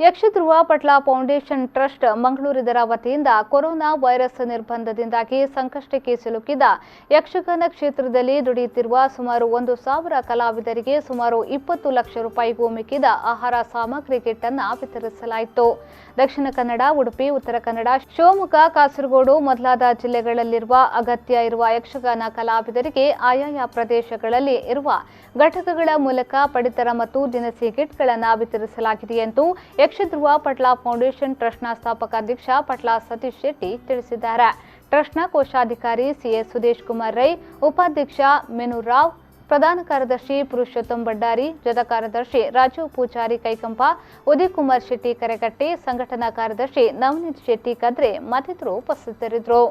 ಯಕ್ಷಧ್ರುವ ಪಟ್ಲ foundation trust Mangaluru ಇದರ ವತಿಯಿಂದ corona virus ನಿರ್ಬಂಧದಿಂದಾಗಿ ಸಂಕಷ್ಟಕ್ಕೆ ಸಿಲುಕಿದ ಯಕ್ಷಗಾನ ಕ್ಷೇತ್ರದಲ್ಲಿ ದುಡಿಯುತ್ತಿರುವ ಸುಮಾರು 1,000 ಕಲಾವಿದರಿಗೆ ಸುಮಾರು 20 ಲಕ್ಷ ರೂಪಾಯಿಗೂ ಮಿಕ್ಕಿದ ಆಹಾರ ಸಾಮಗ್ರಿ ಕಿಟ್ ಅನ್ನು ವಿತರಿಸಲಾಯಿತು. ದಕ್ಷಿಣ ಕನ್ನಡ, ಉಡುಪಿ, ಉತ್ತರ ಕನ್ನಡ, ಶಿವಮೊಗ್ಗ, ಕಾಸರಗೋಡು ಮೊದಲಾದ ಜಿಲ್ಲೆಗಳಲ್ಲಿರುವ ಅಗತ್ಯ ಇರುವ ಯಕ್ಷಗಾನ ಕಲಾವಿದರಿಗೆ ಆಯಾಯ ಪ್ರದೇಶಗಳಲ್ಲಿ ಇರುವ ಘಟಕಗಳ ಮೂಲಕ ಪಡಿತರ ಮತ್ತು ದಿನಸಿ ಕಿಟ್ಗಳನ್ನು ವಿತರಿಸಲಾಗಿದೆ ಎಂದು ಯಕ್ಷಧ್ರುವ ಪಟ್ಲ ಫೌಂಡೇಶನ್ ಟ್ರಸ್ಟ್ನ ಸ್ಥಾಪಕ ಅಧ್ಯಕ್ಷ ಪಟ್ಲ ಸತೀಶ್ ಶೆಟ್ಟಿ ತಿಳಿಸಿದ್ದಾರೆ. ಟ್ರಸ್ಟ್ನ ಕೋಶಾಧಿಕಾರಿ ಸಿಎಸ್ ಸುದೇಶ್ ಕುಮಾರ್ ರೈ, ಉಪಾಧ್ಯಕ್ಷ ಮೆನುರಾವ್, ಪ್ರಧಾನ ಕಾರ್ಯದರ್ಶಿ ಪುರುಷೋತ್ತಮ್ ಬಡ್ಡಾರಿ, ಜದ ಕಾರ್ಯದರ್ಶಿ ರಾಜೀವ್ ಪೂಜಾರಿ ಕೈಕಂಪ, ಉದಯ್ ಕುಮಾರ್ ಶೆಟ್ಟಿ ಕರೆಗಟ್ಟಿ, ಸಂಘಟನಾ ಕಾರ್ಯದರ್ಶಿ ನವನೀತ್ ಶೆಟ್ಟಿ ಕದ್ರೆ ಮತ್ತಿತರರು ಉಪಸ್ಥಿತರಿದ್ದರು.